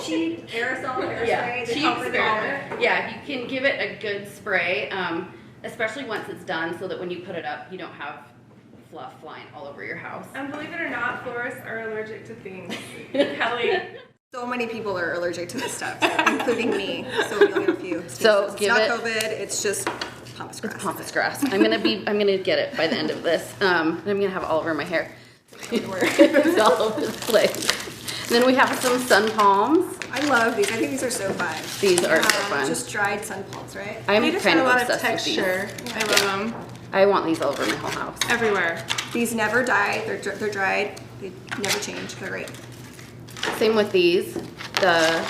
cheap aerosol hairspray. Yeah, cheap spray. Yeah, you can give it a good spray, especially once it's done, so that when you put it up, you don't have fluff flying all over your house. And believe it or not, florists are allergic to things. Kelly. So many people are allergic to this stuff, including me. So we only have a few. So it's not COVID. It's just pampas grass. It's pampas grass. I'm gonna get it by the end of this. And I'm gonna have it all over my hair. It's all over the place. And then we have some sun palms. I love these. I think these are so fun. These are so fun. Just dried sun palms, right? I'm They just kind have of a lot of obsessed texture. with these. I love them. I want these all over my whole house. Everywhere. These never die. They're dried. They never change. They're great. Same with these, the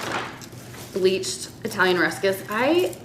bleached Italian Ruscas. I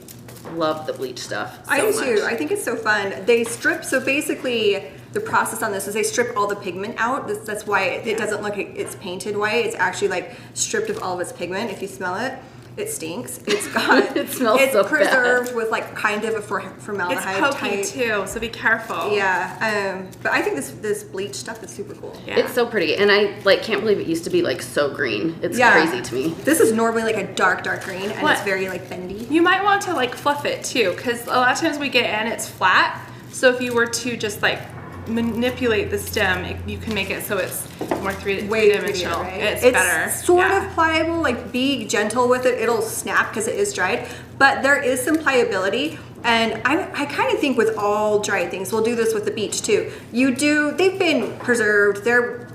love the bleach stuff so I do much. too. I think it's so fun. They strip, so basically the process on this is they strip all the pigment out. That's why it doesn't look like it's painted white. It's actually like stripped of all of its pigment. If you smell it, it stinks. It's got, it smells it's so preserved bad. with like kind of a formaldehyde It's pokey type. too, so be careful. Yeah, but I think this bleach stuff is super cool. Yeah. It's so pretty, and I like can't believe it used to be like so green. It's crazy to me. This is normally like a dark green, and What? it's very like bendy. You might want to like fluff it too, because a lot of times we get in, it's flat. So if you were to just like manipulate the stem, you can make it so it's more three-dimensional. Right? It's better. Sort of pliable, like be gentle with it. It'll snap because it is dried, but there is some pliability. And I kind of think with all dried things, we'll do this with the beach too. They've been preserved, they're,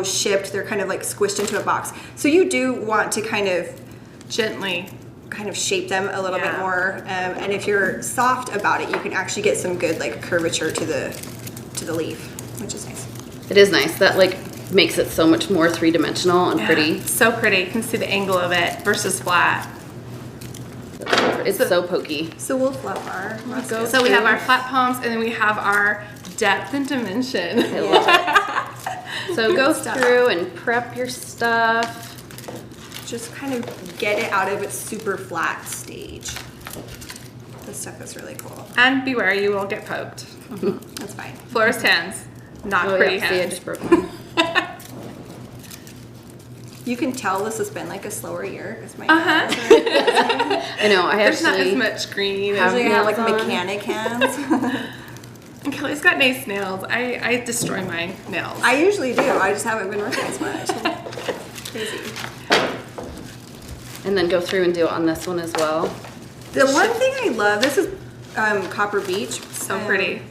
shipped, they're kind of like squished into a box. So you do want to kind of Gently. kind of shape them a little bit more. And if you're soft about it, you can actually get some good like curvature to the leaf, which is nice. It is nice. That like makes it so much more three-dimensional and pretty. So pretty. You can see the angle of it versus flat. It's so pokey. So we'll fluff our Ruscas. So we have our flat palms, and then we have our depth and dimension. I love it. So go through and prep your stuff. Just kind of get it out of its super flat stage. This stuff is really cool. And beware, you will get poked. That's fine. Florist hands, not pretty See, I hands. just broke one. You can tell this has been like a slower year. It's my I know. I There's not actually as much green. usually have like nails on. mechanic hands. And Kelly's got nice nails. I destroy my nails. I usually do. I just haven't been working as much. Crazy. and then go through and do it on this one as well. The one thing I love, this is Copper Beach. So pretty.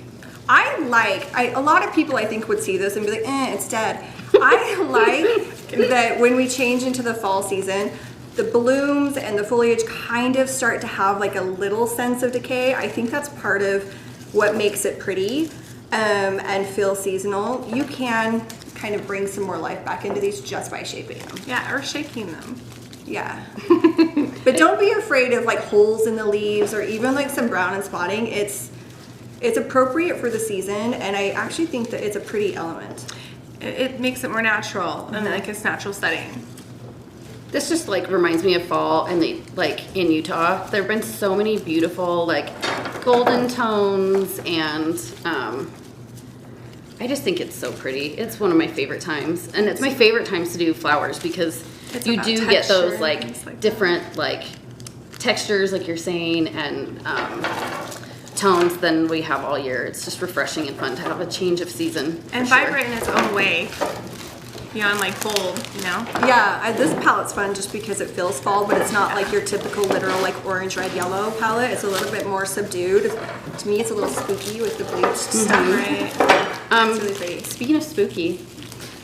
A lot of people I think would see this and be like, it's dead. I like that when we change into the fall season, the blooms and the foliage kind of start to have like a little sense of decay. I think that's part of what makes it pretty and feel seasonal. You can kind of bring some more life back into these just by shaping them. Yeah, or shaking them. Yeah. But don't be afraid of like holes in the leaves or even like some brown and spotting. It's appropriate for the season, and I actually think that it's a pretty element. It makes it more natural and like its natural setting. This just like reminds me of fall, and like in Utah, there have been so many beautiful like golden tones, and I just think it's so pretty. It's one of my favorite times, and it's my favorite times to do flowers because It's you about do get texture those and like things like different like textures, like you're saying, and tones than we have all year. It's just refreshing and fun to have a change of season. And for sure. vibrant in its own way. Beyond like bold, you know? Yeah, this palette's fun just because it feels fall, but it's not like your typical literal like orange, red, yellow palette. It's a little bit more subdued. To me, it's a little spooky with the bleached stuff. Right. It's really pretty. Speaking of spooky,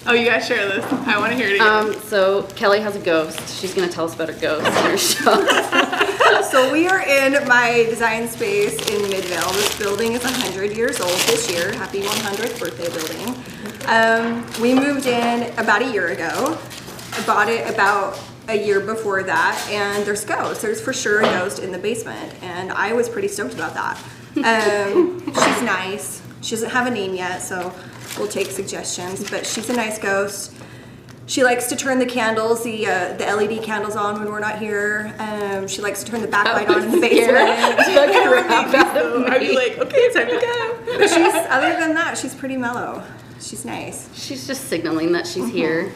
Oh, you gotta share this. I wanna hear it again. so Kelly has a ghost. She's gonna tell us about her ghost in her show. So we are in my design space in Midvale. This building is 100 years old this year. Happy 100th birthday building. We moved in about a year ago. I bought it about a year before that, and there's ghosts. There's for sure a ghost in the basement, and I was pretty stoked about that. She's nice. She doesn't have a name yet, so we'll take suggestions, but she's a nice ghost. She likes to turn the candles, the LED candles on when we're not here. She likes to turn the backlight on in the basement. I'd be like, okay, it's time to go. But she's, other than that, she's pretty mellow. She's nice. She's just signaling that she's here.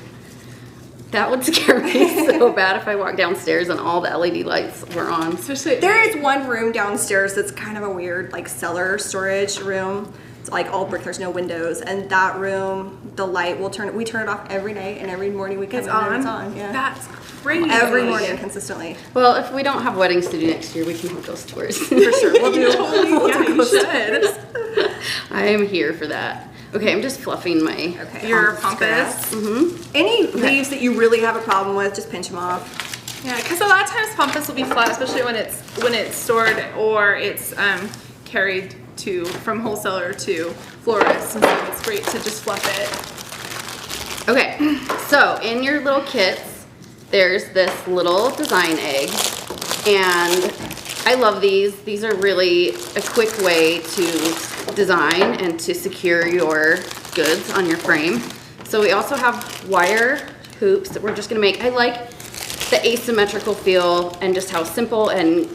That would scare me so bad if I walked downstairs and all the LED lights were on. Especially There is one room downstairs that's kind of a weird like cellar storage room. It's like all brick, there's no windows, and that room, the light will turn. We turn it off every night, and every morning we come it's in and on. it's on. Yeah, That's crazy. every morning consistently. Well, if we don't have weddings to do next year, we can have ghost tours. For sure, we'll do. Yeah, you should. I am here for that. Okay, I'm just fluffing my. Okay, Your pampas. pampas. Any leaves that you really have a problem with, just pinch them off. Yeah, because a lot of times pampas will be flat, especially when it's stored or it's carried from wholesaler to florist, and so it's great to just fluff it. Okay, so in your little kits, there's this little design egg, and I love these. These are really a quick way to design and to secure your goods on your frame. So we also have wire hoops that we're just gonna make. I like the asymmetrical feel and just how simple and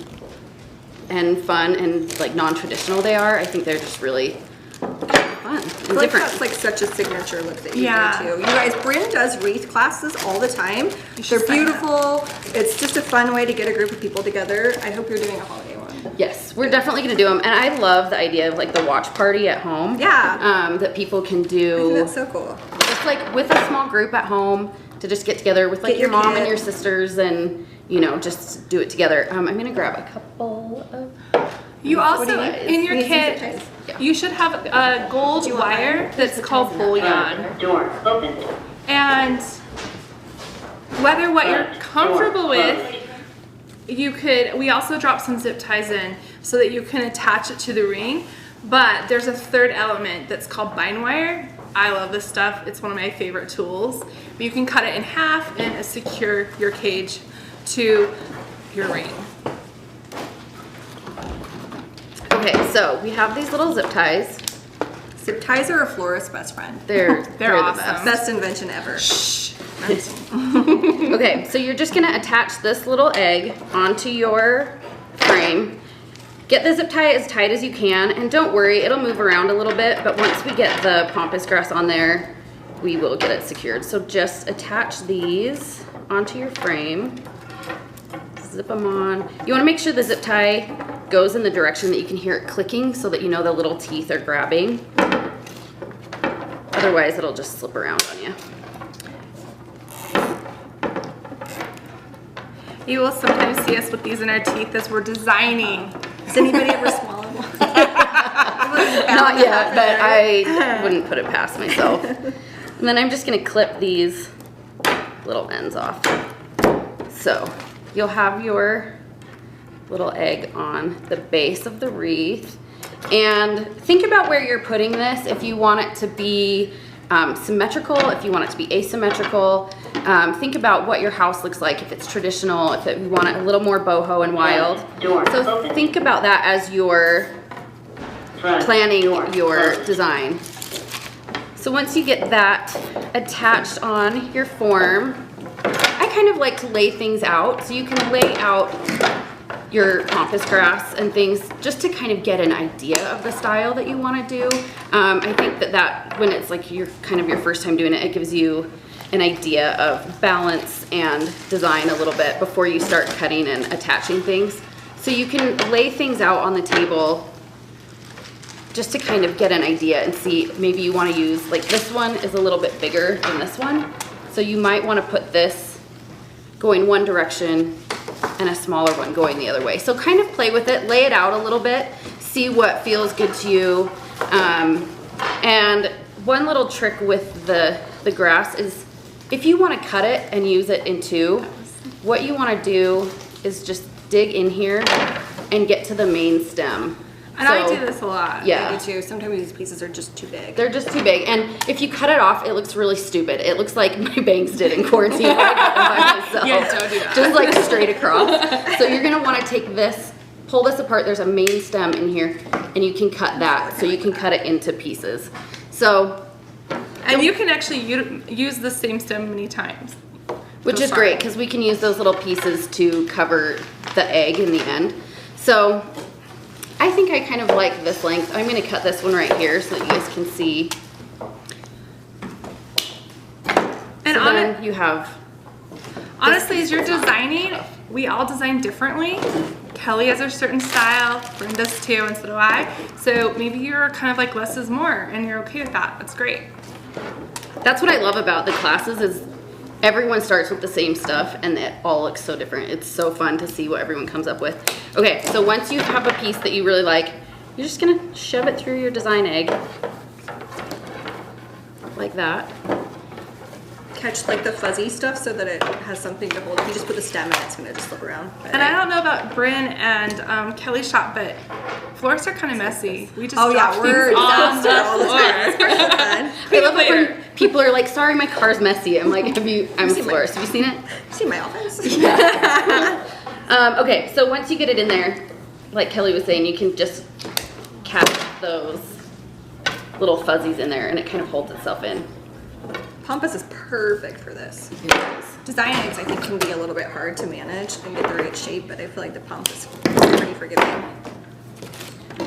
fun and like non-traditional they are. I think they're just really fun and I feel like different. that's like such a signature look that you Yeah. do too. You guys, Brynn does wreath classes all the time. should They're sign beautiful. It's just a fun way to get a group of people together. I hope you're doing a holiday one. Yes, we're definitely gonna do them, and I love the idea of like the watch party at home. Yeah. That people can I think do that's so cool. just like with a small group at home to just get together with like Get your your mom kid. and your sisters, and you know, just do it together. I'm gonna grab a couple of. You What also, do you guys- in your Need some kit, zip ties. you should have a gold you want wire mine? that's called bullion. Door opened. And whether what you're comfortable with, we also drop some zip ties in so that you can attach it to the ring. But there's a third element that's called bind wire. I love this stuff. It's one of my favorite tools. But you can cut it in half and secure your cage to your ring. Okay, so we have these little zip ties. Zip ties are a florist's best friend. They're the awesome. best. Best invention ever. Okay, so you're just gonna attach this little egg onto your frame. Get the zip tie as tight as you can, and don't worry, it'll move around a little bit, but once we get the pampas grass on there, we will get it secured. So just attach these onto your frame. Zip them on. You wanna make sure the zip tie goes in the direction that you can hear it clicking so that you know the little teeth are grabbing. Otherwise, it'll just slip around on you. You will sometimes see us with these in our teeth as we're designing. Has anybody ever swallowed one? Not yet, but I wouldn't put it past myself. And then I'm just gonna clip these little ends off. So you'll have your little egg on the base of the wreath. And think about where you're putting this. If you want it to be symmetrical, if you want it to be asymmetrical, think about what your house looks like, if it's traditional, if you want it a little more boho and wild. Door So open. think about that as you're Front planning door your closed. design. So once you get that attached on your form, I kind of like to lay things out. So you can lay out your pampas grass and things just to kind of get an idea of the style that you want to do. I think that when it's like your first time doing it, it gives you an idea of balance and design a little bit before you start cutting and attaching things. So you can lay things out on the table just to kind of get an idea and see, maybe you want to use, like this one is a little bit bigger than this one. So you might want to put this going one direction and a smaller one going the other way. So kind of play with it, lay it out a little bit, see what feels good to you. And one little trick with the grass is if you want to cut it and use it in two, what you want to do is just dig in here and get to the main stem. And I do this a lot. Yeah. I do too. Sometimes these pieces are just too big. They're just too big, and if you cut it off, it looks really stupid. It looks like my bangs did in quarantine when I cut them by myself. Yeah, don't do that. Just like straight across. So you're gonna wanna take this, pull this apart. There's a main stem in here, and you can cut that. So you can cut it into pieces. So, And you can actually use the same stem many times. which So is sorry. great, because we can use those little pieces to cover the egg in the end. So, I think I kind of like this length. I'm gonna cut this one right here so that you guys can see. And So on then it, you have Honestly, as you're designing, we all design differently. Kelly has a certain style, Brynn does too, and so do I. So maybe you're kind of like less is more, and you're okay with that. That's great. That's what I love about the classes is everyone starts with the same stuff and it all looks so different. It's so fun to see what everyone comes up with. Okay, so once you have a piece that you really like, you're just gonna shove it through your design egg. Like that. Catch like the fuzzy stuff so that it has something to hold. If you just put the stem in, it's gonna just flip around. And I don't know about Brynn and Kelly's shop, but florists are kind of messy. We just Oh yeah, drop we're things on disaster all the time. It's floor. pretty fun. I love it when people are like, sorry, my car's messy. I'm like, I'm a seen my- florist. Have you seen it? See my office? Okay, so once you get it in there, like Kelly was saying, you can just catch those little fuzzies in there and it kind of holds itself in. Pampas is perfect for this. Design eggs, I think, can be a little bit hard to manage and get the right shape, but I feel like the Pampas is pretty forgiving.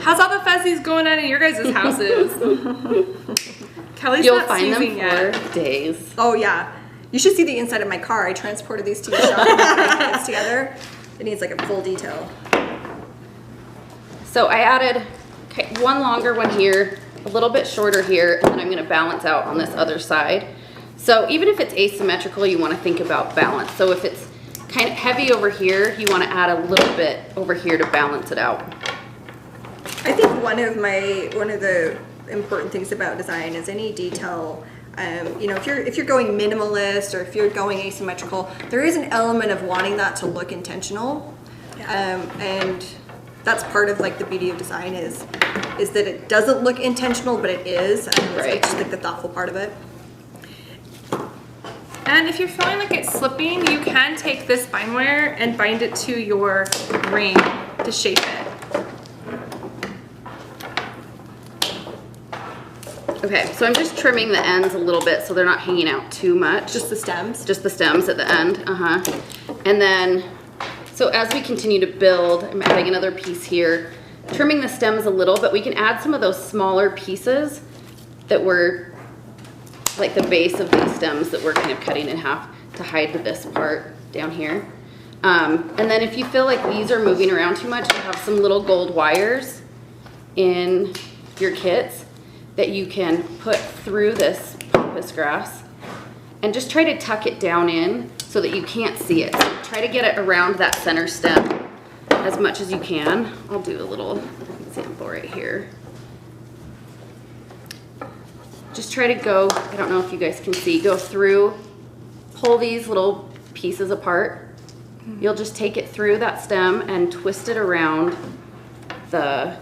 How's all the fuzzies going on in your guys' houses? Kelly's You'll not find them seizing yet. for days. Oh yeah. You should see the inside of my car. I transported these to the shop and put it together. It needs like a full detail. So I added one longer one here, a little bit shorter here, and then I'm gonna balance out on this other side. So even if it's asymmetrical, you wanna think about balance. So if it's kind of heavy over here, you wanna add a little bit over here to balance it out. I think one of the important things about design is any detail. You know, if you're going minimalist or if you're going asymmetrical, there is an element of wanting that to look intentional, and that's part of like the beauty of design is that it doesn't look intentional, but it is. Right. It's like the thoughtful part of it. And if you're feeling like it's slipping, you can take this bind wire and bind it to your ring to shape it. Okay, so I'm just trimming the ends a little bit so they're not hanging out too much. Just the stems. Just the stems at the end, And then, so as we continue to build, I'm adding another piece here, trimming the stems a little, but we can add some of those smaller pieces that were like the base of these stems that we're kind of cutting in half to hide this part down here. And then if you feel like these are moving around too much, you have some little gold wires in your kits that you can put through this pampas grass and just try to tuck it down in so that you can't see it. So try to get it around that center stem as much as you can. I'll do a little example right here. Just try to go, I don't know if you guys can see, go through, pull these little pieces apart. You'll just take it through that stem and twist it around the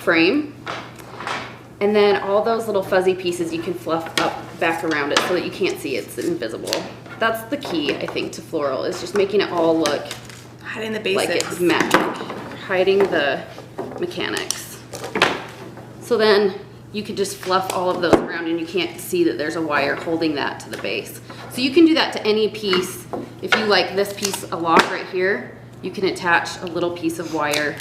frame. And then all those little fuzzy pieces you can fluff up back around it so that you can't see it's invisible. That's the key, I think, to floral, is just making it all look Hiding the basics. like it's magic, hiding the mechanics. So then you can just fluff all of those around and you can't see that there's a wire holding that to the base. So you can do that to any piece. If you like this piece a lot right here, you can attach a little piece of wire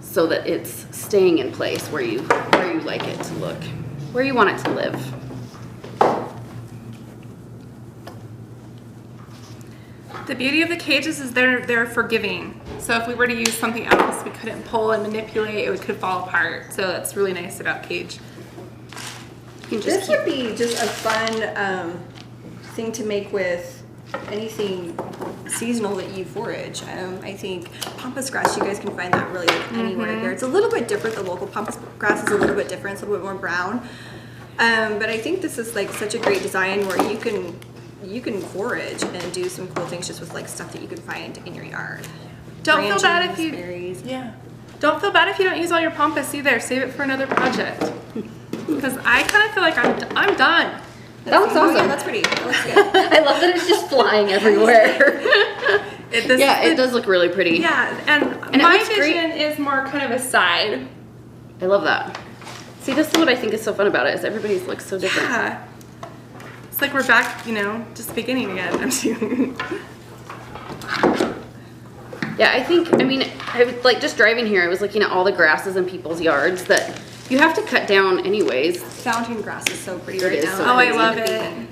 so that it's staying in place where you like it to look, where you want it to live. The beauty of the cages is they're forgiving. So if we were to use something else, we couldn't pull and manipulate, it could fall apart. So that's really nice about cage. You can just This would be just a fun thing to make with anything seasonal that you forage. I think pampas grass, you guys can find that really anywhere here. It's a little bit different. The local pampas grass is a little bit different. It's a little bit more brown. But I think this is like such a great design where you can forage and do some cool things just with like stuff that you can find in your yard. Don't feel bad if Branches, you berries. Don't feel bad if you don't use all your pampas either. Save it for another project. Because I kind of feel like I'm done. That looks Oh, yeah, awesome. that's pretty. That looks good. I love that it's just flying everywhere. It does look really pretty. Yeah, and it my looks great. vision is more kind of a side. I love that. See, this is what I think is so fun about it, is everybody's looks so different. Yeah. It's like we're back, just beginning again. I'm seeing. Yeah, I was like just driving here, I was looking at all the grasses in people's yards that you have to cut down anyways. Fountain grass is so pretty It right is now. so Oh, I pretty. love it.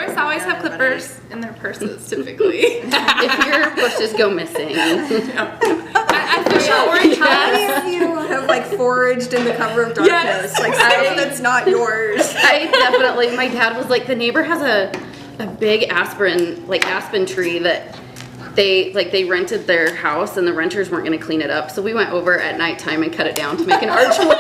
Florists always have clippers in their purses, typically. If your bushes go missing. I feel your orange How many dress. of you have like foraged in the cover of darkness? Yes. Like stuff that's not yours. I definitely, my dad was like, the neighbor has a big aspen tree that they rented their house and the renters weren't going to clean it up. So we went over at nighttime and cut it down to make an archway.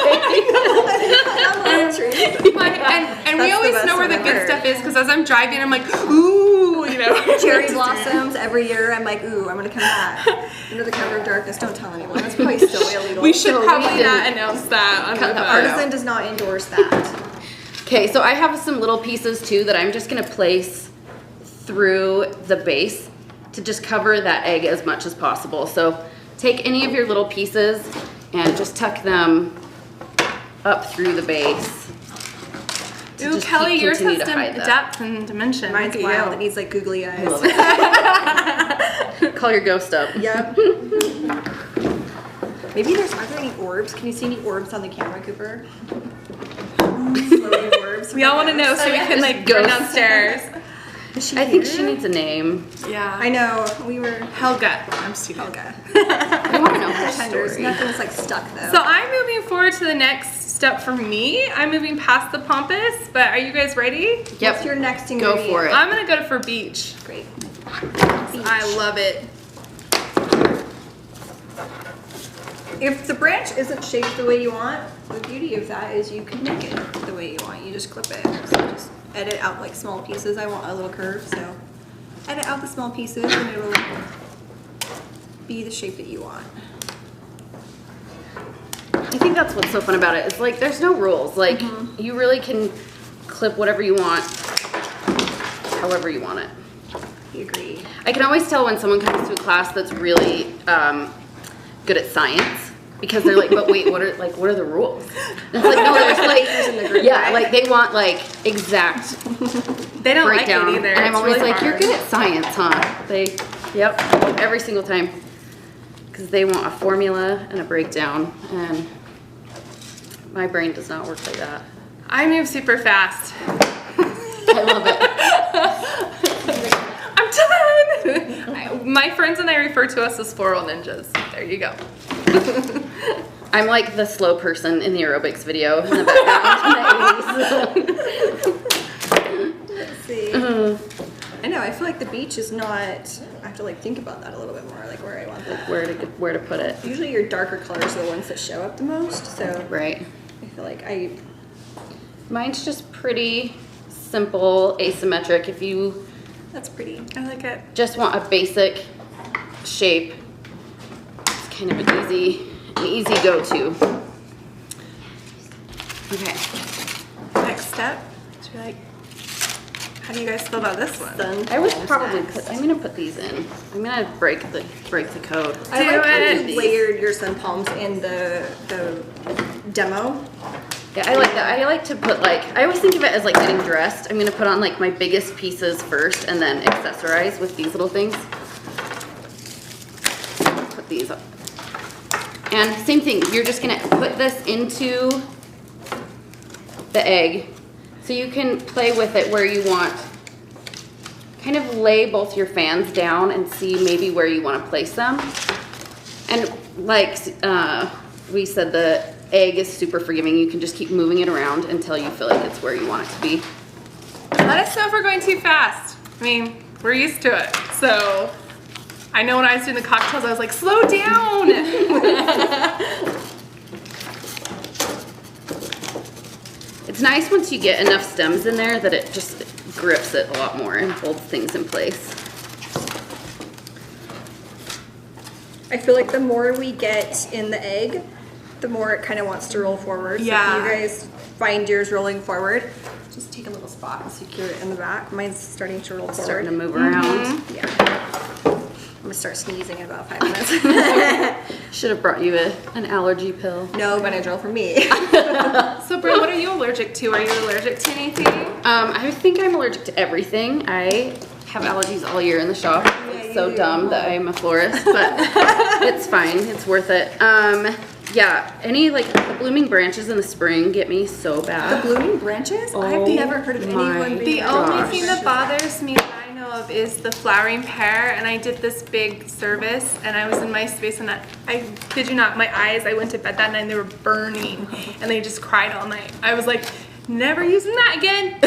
And we That's the always best know where the I've good ever stuff is because as I'm driving, I'm like, ooh, you know. Cherry blossoms every year. I'm like, ooh, I'm gonna come back under the cover of darkness. Don't tell anyone. That's probably still illegal. We should So probably we not didn't announce that on cut that WIPA. part out. Artisan does not endorse that. Okay, so I have some little pieces too that I'm just gonna place through the base to just cover that egg as much as possible. So take any of your little pieces and just tuck them up through the base. to Ooh, just Kelly, yours continue has to hide that. depth and dimension. Mine's Look at wild. you. It needs like googly eyes. Love it. Call your ghost up. Yep. Maybe are there any orbs? Can you see any orbs on the camera, Cooper? Floating orbs. We all want to know so we can like go Ghost. downstairs. I think she needs a name. Yeah. I know. We were Helga. I'm stupid. Helga. I want to know her Pretenders. story. Nothing's like stuck though. So I'm moving forward to the next step for me. I'm moving past the pompous, but are you guys ready? Yep. What's your next Go ingredient? for it. I'm gonna go for beach. Great. I love it. If the branch isn't shaped the way you want, the beauty of that is you can make it the way you want. You just clip it. So just edit out like small pieces. I want a little curve, so edit out the small pieces and it will be the shape that you want. I think that's what's so fun about it. It's like there's no rules. Like you really can clip whatever you want, however you want it. I agree. I can always tell when someone comes to a class that's really good at science because they're like, but wait, what are the rules? And it's like, no, there's in the group, yeah, right? like they want like exact They don't breakdown. like it either. And I'm It's always really like, you're hard. good at science, huh? Yep, every single time. Because they want a formula and a breakdown, and my brain does not work like that. I move super fast. I love it. I'm done. My friends and I refer to us as floral ninjas. There you go. I'm like the slow person in the aerobics video in the background in the 80s. Let's see. I know, I feel like the beach is not, I have to like think about that a little bit more, like where I want that. Where to put it. Usually your darker colors are the ones that show up the most, so Right. I feel like Mine's just pretty simple, asymmetric. If you that's pretty. I like it. just want a basic shape, it's kind of an easy go-to. Okay. Next step. How do you guys feel about this one? Sun I would palms probably next. I'm gonna put these in. I'm gonna break the code. I like how it. you layered your sun palms in the demo. Yeah, I like that. I like to put like, I always think of it as like getting dressed. I'm gonna put on like my biggest pieces first and then accessorize with these little things. Put these up. And same thing, you're just gonna put this into the egg so you can play with it where you want. Kind of lay both your fans down and see maybe where you want to place them. And like we said, the egg is super forgiving. You can just keep moving it around until you feel like it's where you want it to be. Let us know if we're going too fast. I mean, we're used to it. So I know when I was doing the cocktails, I was like, slow down. It's nice once you get enough stems in there that it just grips it a lot more and holds things in place. I feel like the more we get in the egg, the more it kind of wants to roll forward. Yeah. So if you guys find yours rolling forward, just take a little spot and secure it in the back. Mine's starting to roll forward. Starting to move around. Yeah. I'm gonna start sneezing in about 5 minutes. Should have brought you an allergy pill. No Benadryl for me. So Brynn, what are you allergic to? Are you allergic to anything? I think I'm allergic to everything. I have allergies all year in the shop. It's so dumb that I'm a florist, but it's fine. It's worth it. Yeah, any like the blooming branches in the spring get me so The bad. blooming branches? I've Oh never heard of anyone my being The only gosh. thing that bothers me that I know of is the flowering pear, and I did this big service, and I was in my space, and I kid you not, my eyes, I went to bed that night and they were burning, and they just cried all night. I was like, never using that again.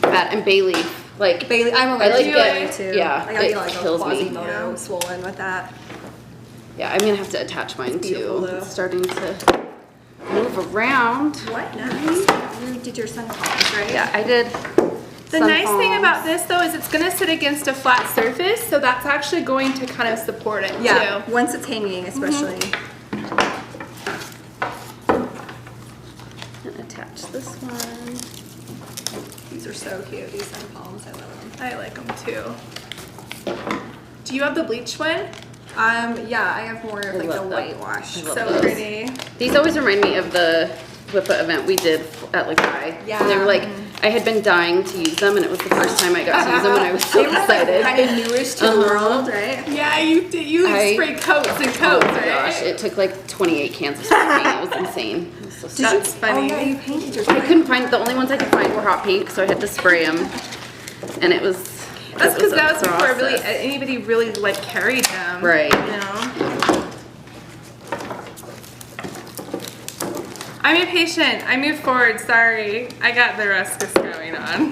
That and bay leaf. Like Bailey, I'm I like allergic to it. Bailey too. Yeah, like I it feel like kills me. Quasimodo Yeah. swollen with that. Yeah, I'm gonna have to attach mine beautiful, too. though. It's starting to move around. What? Nice. You did your sun palms, right? Yeah, I did. The nice thing about this though is it's gonna sit against a flat surface, so that's actually going to kind of support it Yeah. too. Once it's hanging, especially. And attach this one. These are so cute. These sun palms. I love them. I like them too. Do you have the bleached one? Yeah, I have more of like the love them. whitewash. I love So those. pretty. These always remind me of the WIPA event we did at like Yeah. And they were like, I had been dying to use them, and it was the first time I got to use them, and I was so They were excited. kind of newish to the world, right? Yeah, you sprayed coats and Oh coats, my right? gosh, it took like 28 cans of spray paint. It was insane. It was so Did sad. you? That's funny. Oh yeah, you painted your. I couldn't find, the only ones I could find were hot pink, so I had to spray them, and it was. That's because that was before process. anybody really like carried them. Right. You know. I'm impatient. I moved forward. Sorry, I got the ruckus going on.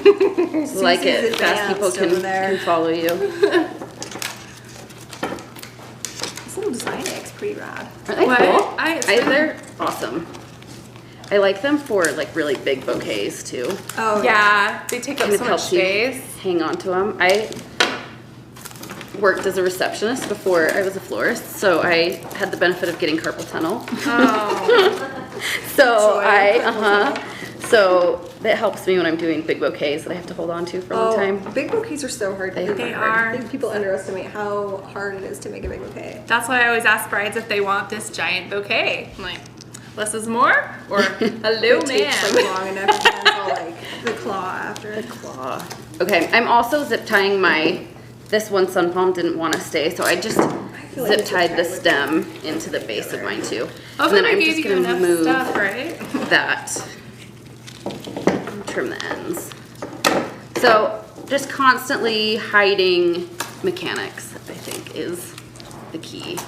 Like it. Susie's Fast people advanced over can there. follow you. This little design egg's pretty rad. Are they What? cool? I- They're awesome. I like them for like really big bouquets too. Oh Yeah, they take up Kind of so much helps you space. hang on to them. I worked as a receptionist before I was a florist, so I had the benefit of getting carpal tunnel. Oh, So Enjoy so that helps me when I'm doing big bouquets that I have to hold on to for a long time. Big bouquets are so hard. They to are. I think people underestimate how hard it is to make a big bouquet. that's why I always ask brides if they want this giant bouquet. I'm like, less is more, or hello, It takes like man. long enough, and then it's all like the claw after. Okay, I'm also zip tying this one sun palm didn't want to stay, so I just feel like zip tied the zip tie stem into the base of mine too. Hopefully, and then I I'm gave just you gonna enough move stuff, right? that. Trim the ends. So just constantly hiding mechanics, I think, is the key.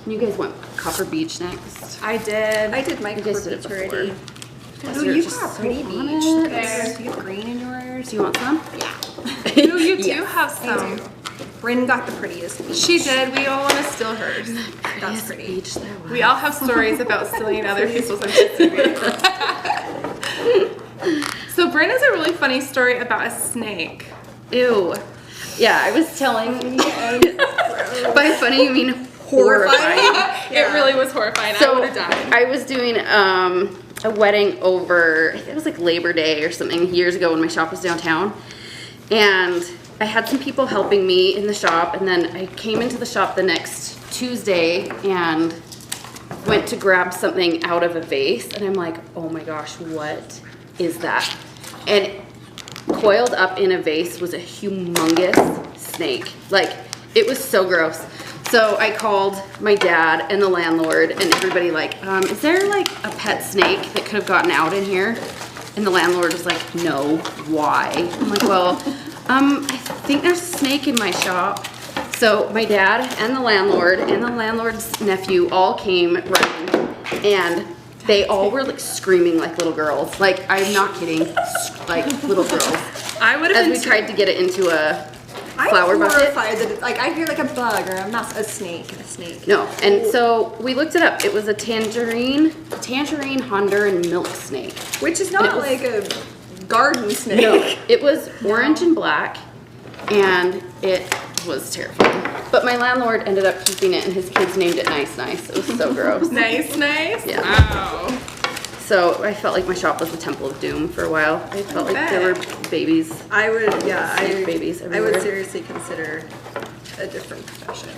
You guys want Copper Beach next? I did. I did my You guys did it beach before. already. Guys Oh, are you've just got a so pretty on beach. it. There. Do you have green in yours? Do you want some? Yeah. Ooh, you do Yes. have I some. do. Brynn got the prettiest beach. She did. We all want to steal hers. That's Prettiest pretty. beach there was. We all have stories about stealing other people's activities. So Brynn has a really funny story about a snake. Ew. Yeah, I was telling. By funny, you mean horrifying. It really was horrifying. I So would have died. I was doing a wedding over, I think it was like Labor Day or something years ago when my shop was downtown. And I had some people helping me in the shop, and then I came into the shop the next Tuesday and went to grab something out of a vase, and I'm like, oh my gosh, what is that? And coiled up in a vase was a humongous snake. Like, it was so gross. So I called my dad and the landlord and everybody like, is there like a pet snake that could have gotten out in here? And the landlord was like, no, why? I'm like, well, I think there's a snake in my shop. So my dad and the landlord's nephew all came running, and they all were like screaming like little girls. Like, I'm not kidding, like little girls. I would have As been we tried to get it into a flower I'm bucket. horrified that it's, like I hear like a bug or a mouse, a snake. No, and so we looked it up. It was a tangerine, Honduran and milk snake. Which is And it not was- like a garden snake. No, it was orange and black, and it was terrifying. But my landlord ended up keeping it, and his kids named it Nice Nice. It was so gross. nice. Yeah. Wow. So I felt like my shop was the Temple of Doom for a while. I felt like there were babies. I would, Snake babies I everywhere. would seriously consider a different profession.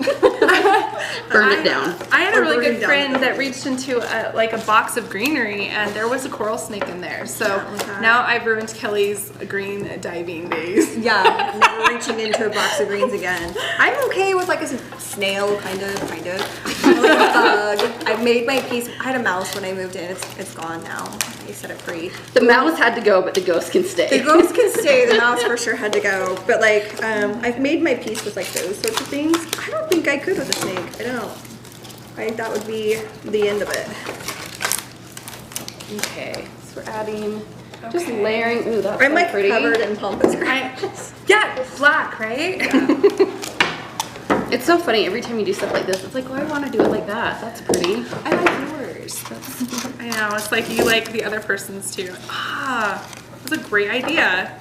Burned it down. I had a Or really burned good down. friend that reached into like a box of greenery, and there was a coral snake in there. So Yeah. now I've ruined Kelly's green diving days. Yeah, never reaching into a box of greens again. I'm okay with like a snail, kind of. Like a bug. I made my peace. I had a mouse when I moved in. It's gone now. I set it free. The mouse had to go, but the ghost can stay. The ghost can stay. The mouse for sure had to go. But like, I've made my peace with like those sorts of things. I don't think I could with a snake. I don't. I think that would be the end of it. Okay, so we're adding, just layering. Ooh, that's I'm so like pretty. covered in pampas grass. Yeah, black, right? It's so funny every time you do stuff like this. It's like, well, I want to do it like that. That's pretty. I like yours. I know, it's like you like the other person's too. Ah, that's a great idea.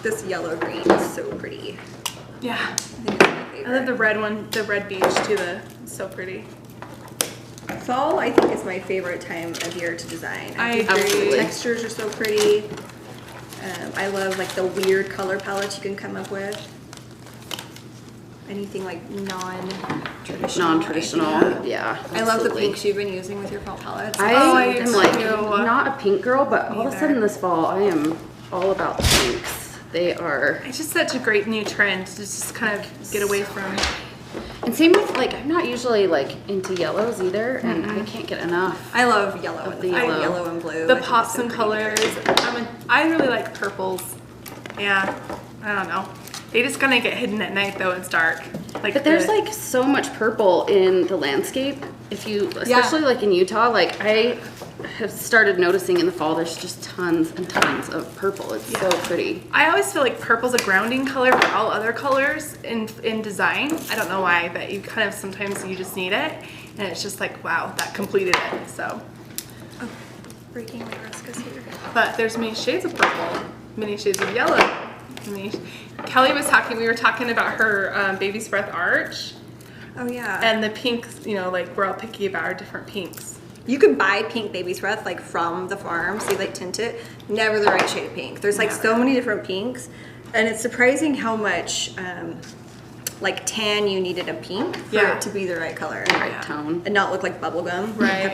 This yellow green is so pretty. Yeah, I think it's my I favorite. love the red one, the red beach too. It's so pretty. Fall, I think, is my favorite time of year to design. I think agree. The textures are so pretty. I love like the weird color palettes you can come up with. Anything like non-traditional. Non-traditional, yeah. I love the absolutely. pinks you've been using with your fall palettes. I I am do like too. not a pink girl, but all of a Neither. sudden this fall I am all about the pinks. They are, It's just such a great new trend to just kind of get away from. and same with like I'm not usually like into yellows either, and I can't get enough. I love yellow Of and the yellow. yellow. Yellow and blue. I The think pops it's so and pretty. colors. I really like purples. Yeah, I don't know. They just gonna get hidden at night though. It's dark. Like, But there's like so much purple in the landscape. If you, especially like in Utah, like I have started noticing in the fall, there's just tons and tons of purple. It's so pretty. I always feel like purple's a grounding color for all other colors in design. I don't know why, but you kind of sometimes you just need it, and it's just like wow, that completed it. So, Breaking my Ruscas here. but there's many shades of purple, many shades of yellow. Kelly was talking. We were talking about her baby's breath arch. Oh yeah. And the pinks, you know, like we're all picky about our different pinks. You can buy pink baby's breath like from the farm, so you like tint it. Never the right shade of pink. There's like so many different pinks, and it's surprising how much like tan you needed a pink for Yeah. it to be the right color. Right tone. And not look like bubblegum. Right.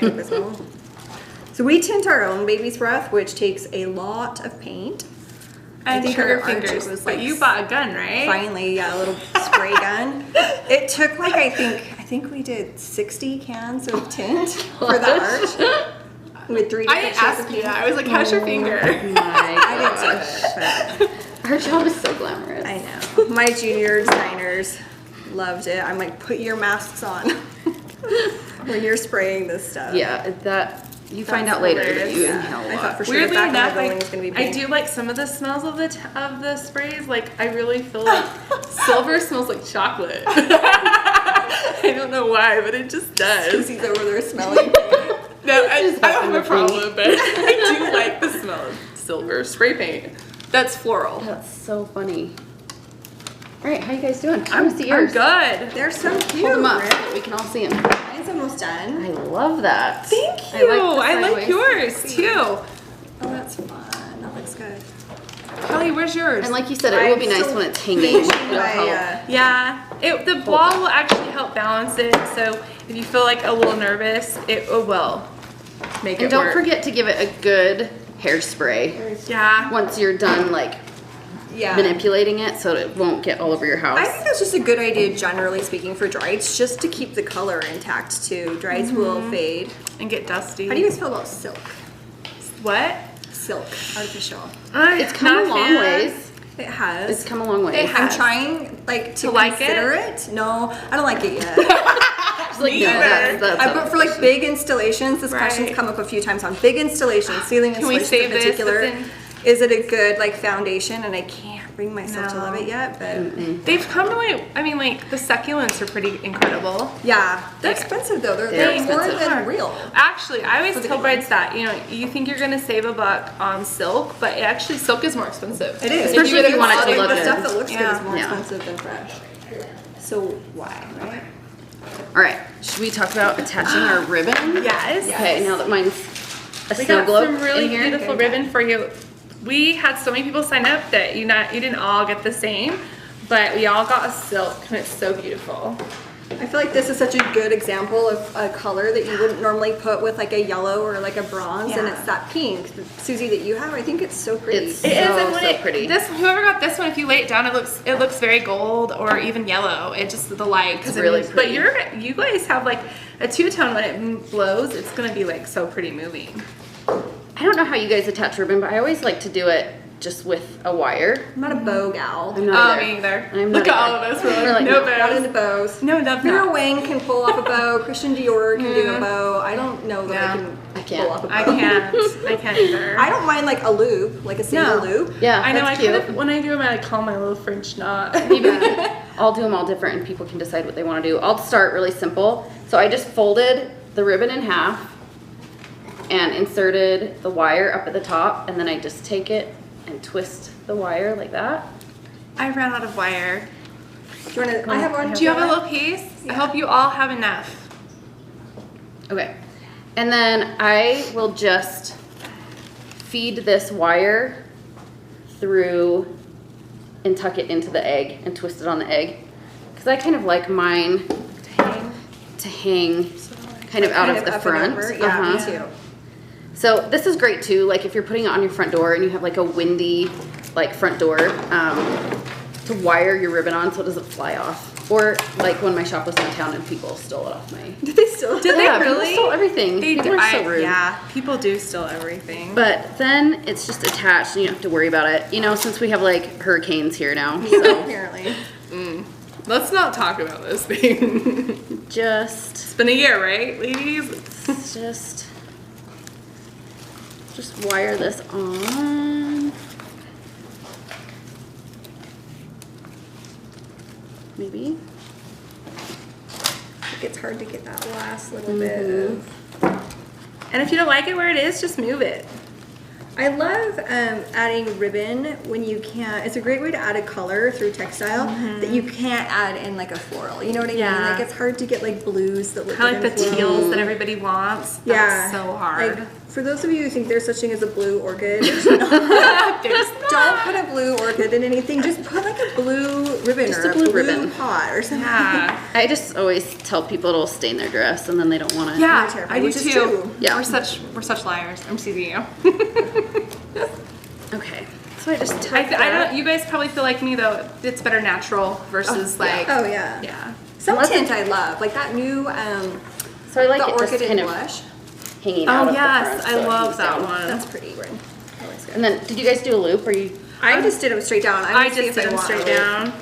So we tint our own baby's breath, which takes a lot of paint. And think trigger our arch fingers. was, But like, you bought a gun, right? Finally, yeah, a little spray gun. It took like I think we did 60 cans of tint for the arch with 3 I different didn't shades of ask you paint. that. I was like, how's your finger? I didn't do it, Our job is so glamorous. but I know. My junior designers loved it. I'm like, put your masks on when you're spraying this stuff. Yeah, that you find That's out later that hilarious. you Yeah. inhale a I lot. thought for sure Weirdly the back enough, of the building was gonna be I pink. do like some of the smells of the sprays. Like I really feel like silver smells like chocolate. I don't know why, but it just does. Susie's over there smelling. No, I don't have a the problem, but I do like the smell of silver spray paint. That's floral. That's so funny. All right, how you guys doing? I want to see yours. I'm good. They're so cute. Hold them up so Rick. that we can all see them. Mine's almost done. I love that. Thank you. I like sideways. yours too. Oh, that's fun. That looks good. Kelly, where's yours? And like you said, it will be nice when it's hanging. It'll help. Yeah, the ball will actually help balance it. So if you feel like a little nervous, it will make And it don't work. forget to give it a good hairspray Yeah. once you're done like Yeah. manipulating it so it won't get all over your house. I think that's just a good idea, generally speaking, for drieds, just to keep the color intact too. Drieds will fade. And get dusty. How do you guys feel about silk? What? Silk, artificial. It's come a long ways. It has. It's come a long ways. It I'm has. trying like to like consider it. No, I don't like it yet. It's like, no, that's But for like big installations, this Right. question's come up a few times on big installations, ceiling Can we installations in save this, particular. but then- Is it a good like foundation? And I can't bring myself to love it yet, but They've come to I mean, like the succulents are pretty incredible. yeah, they're Like, expensive though. They're they're more expensive. than real. Actually, I always For the tell good brides ones. that you think you're gonna save a buck on silk, but actually silk is more expensive. It is. Especially if you want it to Like, look the good. stuff that looks good Yeah. is more Yeah. expensive than fresh. So why, right? All right, should we talk about attaching our ribbon? Yes. Okay, now that mine's a We snow got globe some really in here. beautiful ribbon for you. We had so many people sign up that you didn't all get the same, but we all got a silk and it's so beautiful. I feel like this is such a good example of a color that you wouldn't normally put with like a yellow or like a bronze, and Yeah. it's that pink, Susie, that you have. I think it's so pretty. It's It is, so, and when so pretty. This, whoever got this one, if you lay it down, it looks very gold or even yellow. It just the light, It's really But pretty. you guys have like a two-tone. When it blows, it's gonna be like so pretty moving. I don't know how you guys attach ribbon, but I always like to do it just with a wire. I'm not a bow gal. I'm not Oh, me either. I'm Look not at all either. of us. We're We're like, like, no Not into bows. bows. No, love Vera that. Wang can pull off a bow. Christian Dior can do a bow. I don't know that Yeah. I I can can't. pull off a bow. I can't either. I don't mind like a loop, like a single No. loop. Yeah, I know. that's I cute. kind of when I do them, I call my little French knot. Maybe we can all do them all different and people can decide what they want to do. I'll start really simple. So I just folded the ribbon in half and inserted the wire up at the top, and then I just take it and twist the wire like that. I ran out of wire. Do you want to? I have one. Do you have a little piece? I hope you all have enough. Okay. And then I will just feed this wire through and tuck it into the egg and twist it on the egg. Because I kind of like mine to hang kind of out of the up and front. over. Yeah, Uh-huh. me too. So this is great too, like if you're putting it on your front door and you have like a windy like front door to wire your ribbon on so it doesn't fly off. Or like when my shop was in town and people stole it off my... Did they still? Did Yeah, they people really? stole everything. They People do. are so rude. Yeah, people do steal everything. But then it's just attached and you don't have to worry about it. You know, since we have like hurricanes here now. So Apparently. Let's not talk about this thing. just It's been a year, right, ladies? just wire this on. Maybe. I think it's hard to get that last little bit of. And if you don't like it where it is, just move it. I love adding ribbon when you can't. It's a great way to add a color through textile that you can't add in like a floral. You know what I mean? Yeah. Like it's hard to get like blues that look Kind of good like the in floral. teals that everybody wants. That's Yeah, so hard. Like, for those of you who think there's such thing as a blue orchid, There's don't not. put a blue orchid in anything. Just put like a blue ribbon Just or a blue ribbon. pot or something. Yeah. I just always tell people it'll stain their dress and then they don't want to. Yeah, terrified, I do which is too. true. Yeah. We're such liars. I'm teasing you. Okay. So I just tuck I that. don't. You guys probably feel like me though. It's better natural versus like. Oh yeah. Yeah. Some Unless tint I love, like that new So I like the it just orchid kind and of blush. hanging out Oh of yes, the front. I so it love hangs that down. one. That's pretty, Brynn. That looks good. And then, did you guys do a loop or you? I just did them straight down. I would see just if did them want straight a loop. down.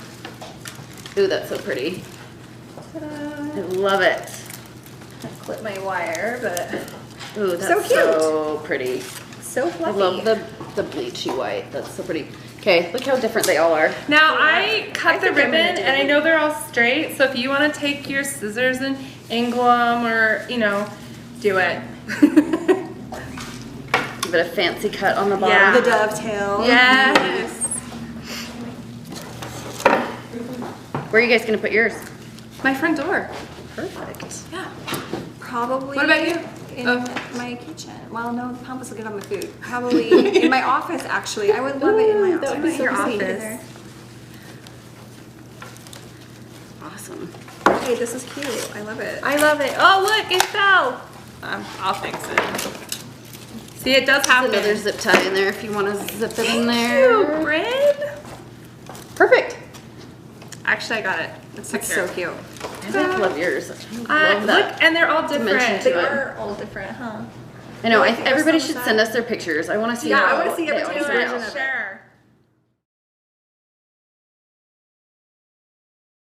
Ooh, that's so pretty. I love it. Clip my wire, but Ooh, that's So so, cute. pretty. so I fluffy. love the bleachy white. That's so pretty. Okay, look how different they all are. Now I cut I the think I'm ribbon gonna do and I it. know they're all straight. So if you want to take your scissors and angle them or do it. Give it a fancy cut on the bottom. Yeah. the dovetail. Yes. Where are you guys gonna put yours? My front door. Perfect. Yeah. Probably. What about you? In Oh. my kitchen. Well, no, the pampas will get on my food. Probably in my office, actually. I would love it in my office. that would be so Your sweet. office. Awesome. Hey, this is cute. I love it. I love it. Oh look, it fell. I'll fix it. See, it does happen. Another zip tie in there if you want to zip it in Thank there. you, Brynn. Perfect. Actually, I got it. It's It's secure. so cute. I love yours. I love that. Look, and they're all dimension different. to They it. are all different, huh? I know. I think everybody ours should on the send side. us their pictures. I want to see. Yeah, I how wanna see they everybody's all turn version out. of it. Sure.